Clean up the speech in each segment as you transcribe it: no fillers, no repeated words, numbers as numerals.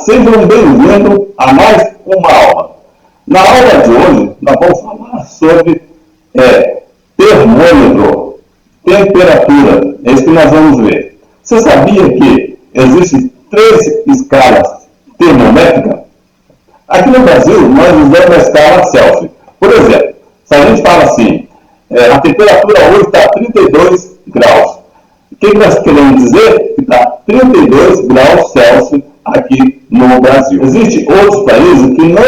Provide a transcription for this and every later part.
Sejam bem-vindos a mais uma aula. Na aula de hoje, nós vamos falar sobre termômetro, temperatura. É isso que nós vamos ver. Você sabia que existem 3 escalas termométricas? Aqui no Brasil, nós usamos a escala Celsius. Por exemplo, se a gente fala assim, a temperatura hoje está 32 graus. O que nós queremos dizer? Que está 32 graus Celsius aqui no Brasil. Existem outros países que não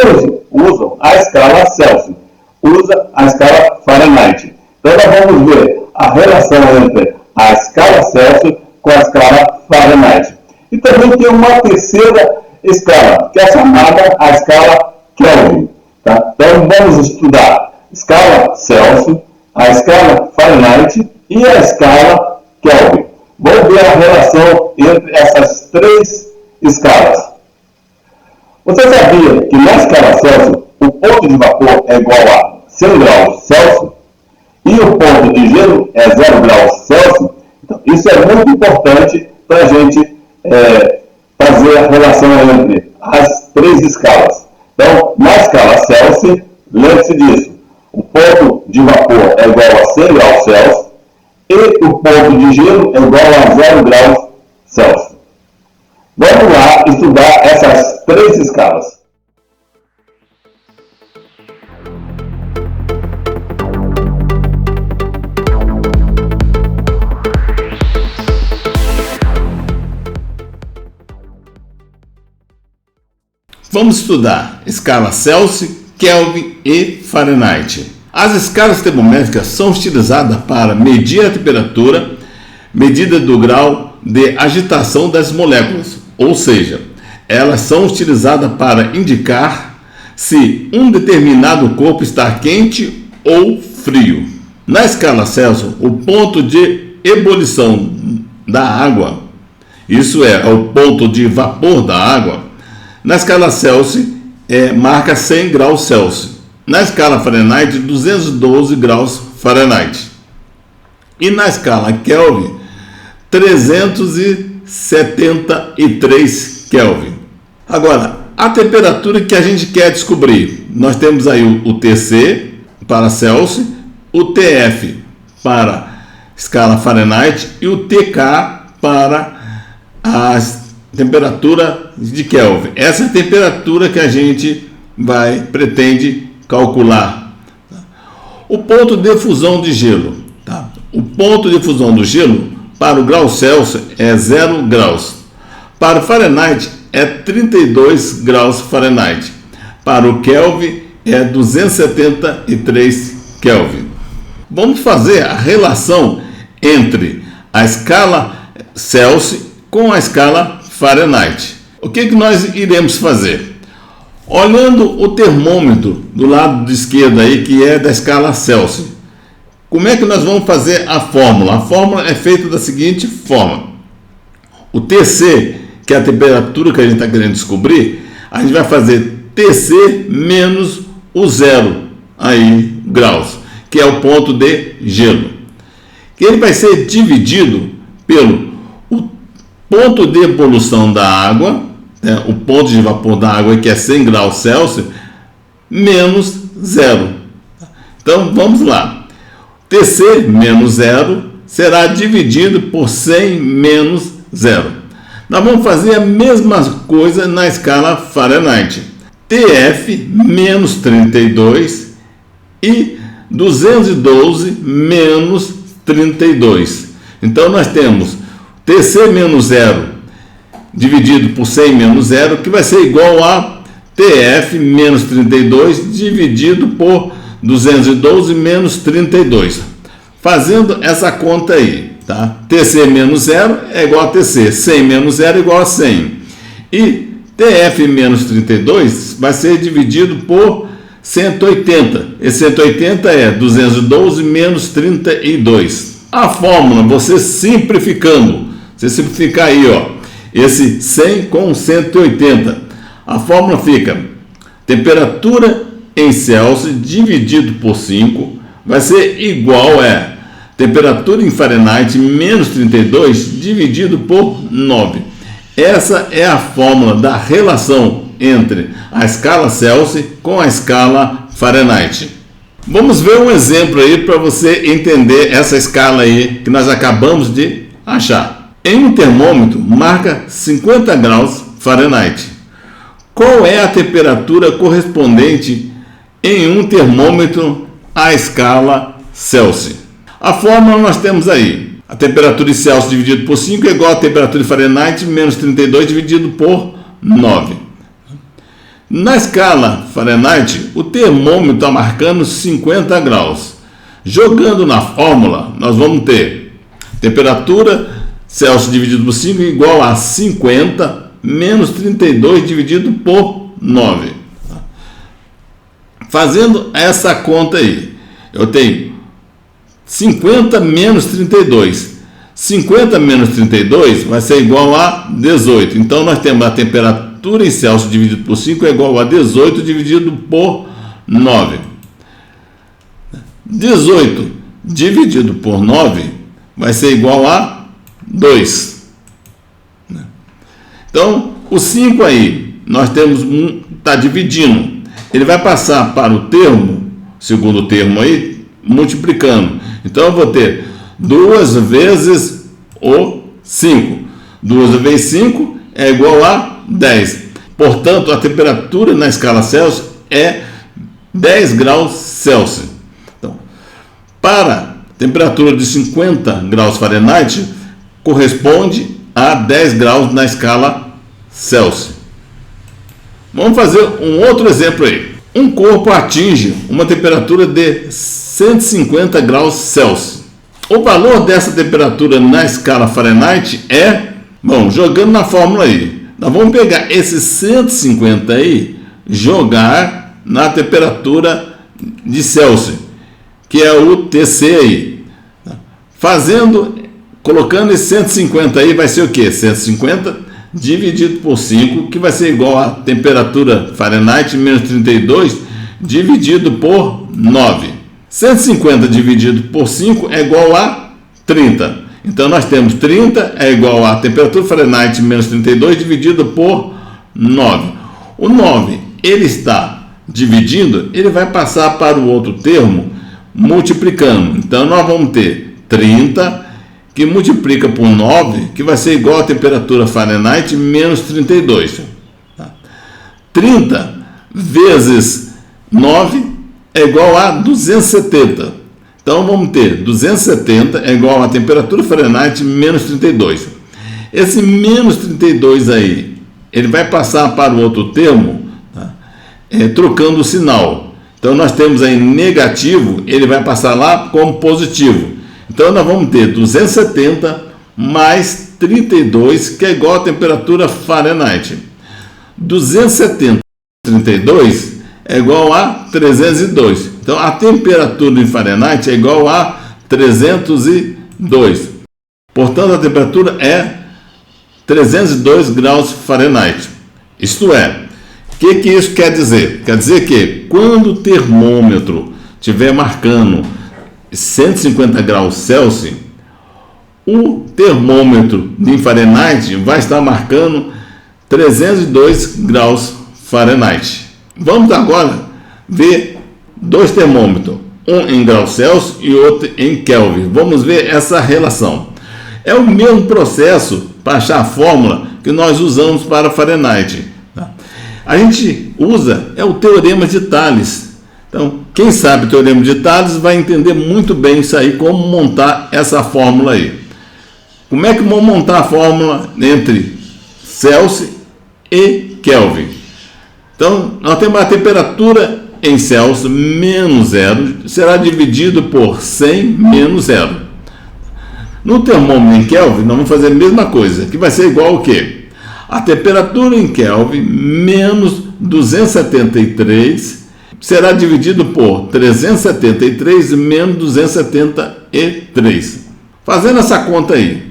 usam a escala Celsius, usam a escala Fahrenheit. Então nós vamos ver a relação entre a escala Celsius com a escala Fahrenheit. E também tem uma terceira escala, que é chamada a escala Kelvin. Tá? Então vamos estudar a escala Celsius, a escala Fahrenheit e a escala Kelvin. Vamos ver a relação entre essas 3 escalas. Você sabia que na escala Celsius o ponto de vapor é igual a 100 graus Celsius e o ponto de gelo é 0 graus Celsius? Então, isso é muito importante para a gente fazer a relação entre as 3 escalas. Então, na escala Celsius, lembre-se disso, o ponto de vapor é igual a 100 graus Celsius e o ponto de gelo é igual a 0 graus Celsius. Vamos lá estudar essas 3 escalas. Vamos estudar escala Celsius, Kelvin e Fahrenheit. As escalas termométricas são utilizadas para medir a temperatura, medida do grau de agitação das moléculas, ou seja, elas são utilizadas para indicar se um determinado corpo está quente ou frio. Na escala Celsius, o ponto de ebulição da água, isso é o ponto de vapor da água, na escala Celsius marca 100 graus Celsius. Na escala Fahrenheit, 212 graus Fahrenheit. E na escala Kelvin, 373 Kelvin. Agora, a temperatura que a gente quer descobrir. Nós temos aí o TC para Celsius, o TF para escala Fahrenheit e o TK para a temperatura de Kelvin. Essa é a temperatura que a gente pretende calcular. O ponto de fusão de gelo. Tá? O ponto de fusão do gelo para o grau Celsius é 0 graus. Para o Fahrenheit é 32 graus Fahrenheit. Para o Kelvin é 273 Kelvin. Vamos fazer a relação entre a escala Celsius com a escala Fahrenheit. O que nós iremos fazer? Olhando o termômetro do lado esquerdo aí, que é da escala Celsius, como é que nós vamos fazer a fórmula? A fórmula é feita da seguinte forma: o TC, que é a temperatura que a gente está querendo descobrir, a gente vai fazer TC menos o 0 aí, graus, que é o ponto de gelo, que ele vai ser dividido pelo o ponto de ebulição da água, o ponto de vapor da água, que é 100 graus Celsius, menos 0. Então, vamos lá. TC menos 0 será dividido por 100 menos 0. Nós vamos fazer a mesma coisa na escala Fahrenheit. TF menos 32 e 212 menos 32. Então, nós temos TC menos 0 dividido por 100 menos 0, que vai ser igual a TF menos 32 dividido por 212 menos 32. Fazendo essa conta aí, tá? TC menos 0 é igual a TC, 100 menos 0 é igual a 100. E TF menos 32 vai ser dividido por 180. Esse 180 é 212 menos 32. A fórmula, você simplificando, você simplificar aí, ó, esse 100 com 180. A fórmula fica temperatura em Celsius dividido por 5 vai ser igual a temperatura em Fahrenheit menos 32 dividido por 9. Essa é a fórmula da relação entre a escala Celsius com a escala Fahrenheit. Vamos ver um exemplo aí para você entender essa escala aí que nós acabamos de achar. Em um termômetro marca 50 graus Fahrenheit. Qual é a temperatura correspondente em um termômetro à escala Celsius? A fórmula nós temos aí. A temperatura em Celsius dividido por 5 é igual a temperatura em Fahrenheit menos 32 dividido por 9. Na escala Fahrenheit, o termômetro está marcando 50 graus. Jogando na fórmula, nós vamos ter temperatura Celsius dividido por 5 igual a 50 menos 32 dividido por 9. Fazendo essa conta aí, eu tenho 50 menos 32. 50 menos 32 vai ser igual a 18. Então, nós temos a temperatura em Celsius dividido por 5 é igual a 18 dividido por 9. 18 dividido por 9 vai ser igual a 2. Então, o 5 aí, nós temos está dividindo. Ele vai passar para o termo, segundo termo aí, multiplicando. Então, eu vou ter 2 vezes o 5. 2 vezes 5 é igual a 10. Portanto, a temperatura na escala Celsius é 10 graus Celsius. Então, para a temperatura de 50 graus Fahrenheit, corresponde a 10 graus na escala Celsius. Vamos fazer um outro exemplo aí. Um corpo atinge uma temperatura de 150 graus Celsius. O valor dessa temperatura na escala Fahrenheit é, bom, jogando na fórmula aí, nós vamos pegar esse 150 aí, jogar na temperatura de Celsius, que é o TC aí. Colocando esse 150 aí, vai ser o quê? 150 dividido por 5, que vai ser igual a temperatura Fahrenheit menos 32 dividido por 9. 150 dividido por 5 é igual a 30. Então, nós temos 30 é igual a temperatura Fahrenheit menos 32 dividido por 9. O 9, ele está dividindo, ele vai passar para o outro termo multiplicando. Então, nós vamos ter 30 que multiplica por 9, que vai ser igual a temperatura Fahrenheit menos 32. 30 vezes 9 é igual a 270. Então, vamos ter 270 é igual a temperatura Fahrenheit menos 32. Esse menos 32 aí, ele vai passar para o outro termo, trocando o sinal. Então, nós temos aí negativo, ele vai passar lá como positivo. Então, nós vamos ter 270 mais 32, que é igual a temperatura Fahrenheit. 270 mais 32 é igual a 302. Então, a temperatura em Fahrenheit é igual a 302. Portanto, a temperatura é 302 graus Fahrenheit. Isto é, o que isso quer dizer? Quer dizer que quando o termômetro estiver marcando 150 graus Celsius, o termômetro em Fahrenheit vai estar marcando 302 graus Fahrenheit. Vamos agora ver dois termômetros, um em graus Celsius e outro em Kelvin. Vamos ver essa relação. É o mesmo processo para achar a fórmula que nós usamos para Fahrenheit. A gente usa o teorema de Thales. Então, quem sabe o teorema de Thales vai entender muito bem isso aí, como montar essa fórmula aí. Como é que vamos montar a fórmula entre Celsius e Kelvin? Então, nós temos a temperatura em Celsius menos 0, será dividido por 100 menos 0. No termômetro em Kelvin, nós vamos fazer a mesma coisa, que vai ser igual ao quê? A temperatura em Kelvin menos 273 será dividido por 373 menos 273. Fazendo essa conta aí,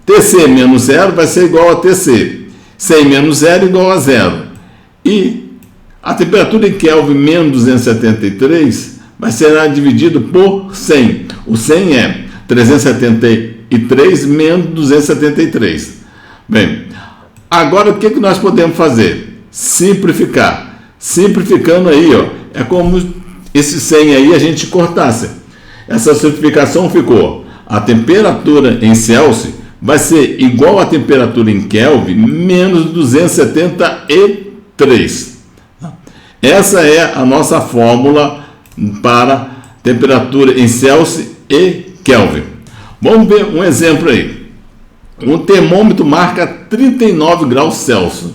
TC menos 0 vai ser igual a TC. 100 menos 0 igual a 0. E a temperatura em Kelvin menos 273 vai ser dividido por 100. O 100 é 373 menos 273. Bem, Agora, o que nós podemos fazer? Simplificar. Simplificando aí, ó, é como esse 100 aí a gente cortasse. Essa simplificação ficou: a temperatura em Celsius vai ser igual à temperatura em Kelvin menos 273. Essa é a nossa fórmula para temperatura em Celsius e Kelvin. Vamos ver um exemplo aí. Um termômetro marca 39 graus Celsius.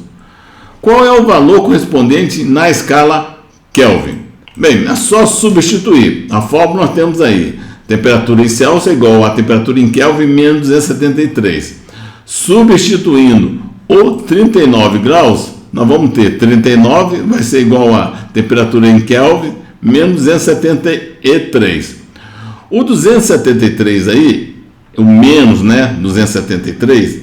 Qual é o valor correspondente na escala Kelvin? Bem, é só substituir. A fórmula nós temos aí: temperatura em Celsius é igual a temperatura em Kelvin menos 273. Substituindo o 39 graus, nós vamos ter 39 vai ser igual a temperatura em Kelvin menos 273. O 273 aí, o menos, né, 273,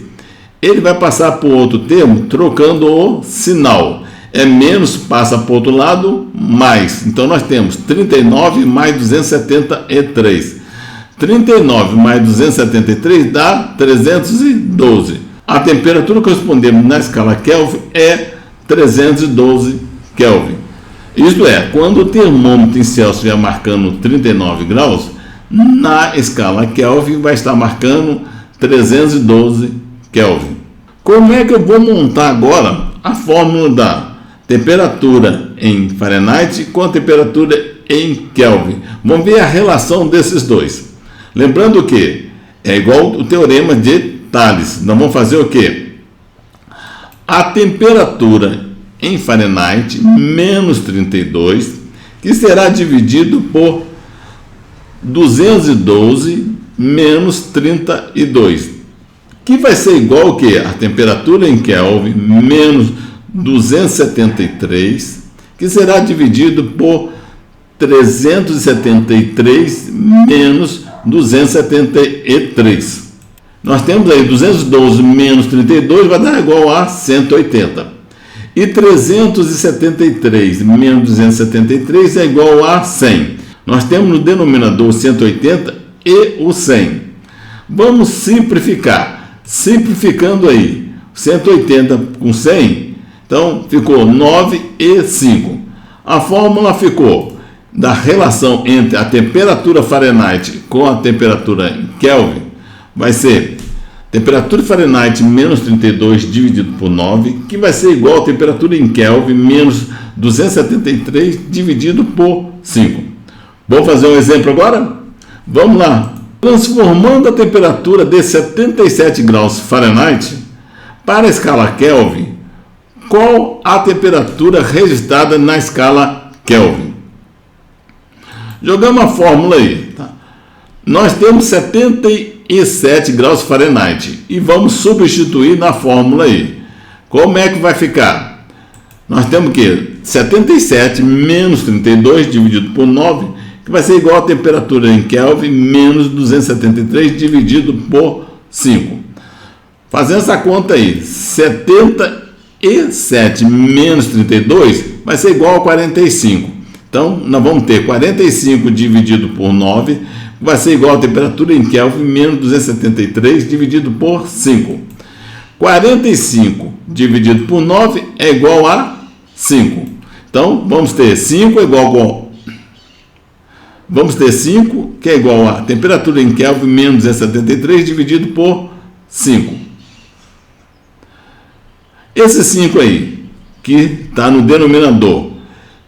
ele vai passar por outro termo trocando o sinal. É menos, passa para o outro lado, mais. Então nós temos 39 mais 273. 39 mais 273 dá 312. A temperatura correspondente na escala Kelvin é 312 Kelvin. Isto é, quando o termômetro em Celsius estiver marcando 39 graus, na escala Kelvin vai estar marcando 312 Kelvin. Como é que eu vou montar agora a fórmula da temperatura em Fahrenheit com a temperatura em Kelvin? Vamos ver a relação desses dois. Lembrando que é igual o teorema de Thales. Nós vamos fazer o quê? A temperatura em Fahrenheit menos 32, que será dividido por 212 menos 32, que vai ser igual ao que? A temperatura em Kelvin menos 273, que será dividido por 373 menos 273. Nós temos aí 212 menos 32 vai dar igual a 180. E 373 menos 273 é igual a 100. Nós temos no denominador o 180 e o 100. Vamos simplificar. Simplificando aí, 180 com 100, então ficou 9 e 5. A fórmula ficou da relação entre a temperatura Fahrenheit com a temperatura em Kelvin, vai ser temperatura Fahrenheit menos 32 dividido por 9, que vai ser igual a temperatura em Kelvin menos 273 dividido por 5. Vamos fazer um exemplo agora? Vamos lá. Transformando a temperatura de 77 graus Fahrenheit para a escala Kelvin, qual a temperatura registrada na escala Kelvin? Jogamos a fórmula aí. Tá? Nós temos 77 graus Fahrenheit e vamos substituir na fórmula aí. Como é que vai ficar? Nós temos que 77 menos 32 dividido por 9, que vai ser igual a temperatura em Kelvin menos 273 dividido por 5. Fazendo essa conta aí, 77 menos 32 vai ser igual a 45. Então, nós vamos ter 45 dividido por 9, vai ser igual a temperatura em Kelvin menos 273 dividido por 5. 45 dividido por 9 é igual a 5. Então, vamos ter 5 Vamos ter 5, que é igual a temperatura em Kelvin menos 273 dividido por 5. Esse 5 aí, que está no denominador,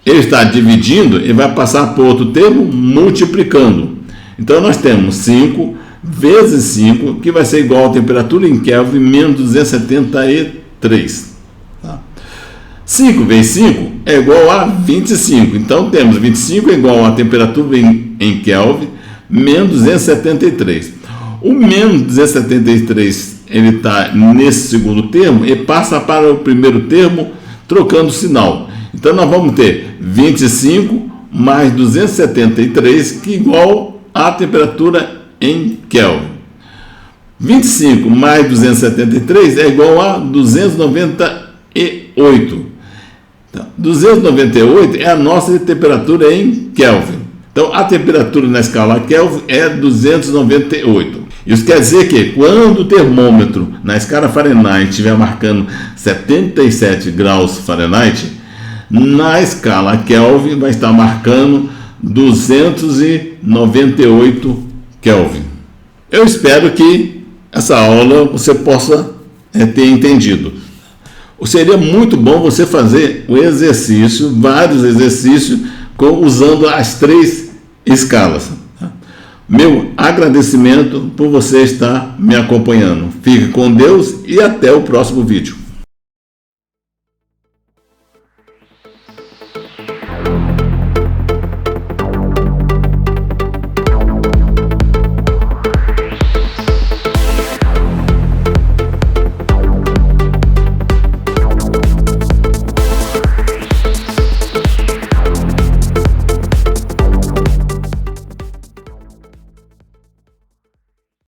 ele está dividindo e vai passar por outro termo multiplicando. Então, nós temos 5 vezes 5, que vai ser igual a temperatura em Kelvin menos 273. 5 vezes 5 é igual a 25. Então, temos 25 é igual a temperatura em Kelvin menos 273. O menos 273 ele está nesse segundo termo e passa para o primeiro termo trocando o sinal. Então, nós vamos ter 25 mais 273, que é igual a temperatura em Kelvin. 25 mais 273 é igual a 298. Então, 298 é a nossa temperatura em Kelvin. Então, a temperatura na escala Kelvin é 298. Isso quer dizer que quando o termômetro na escala Fahrenheit estiver marcando 77 graus Fahrenheit, na escala Kelvin vai estar marcando 298 Kelvin. Eu espero que essa aula você possa ter entendido. Seria muito bom você fazer o exercício, vários exercícios, usando as 3 escalas. Meu agradecimento por você estar me acompanhando. Fique com Deus e até o próximo vídeo.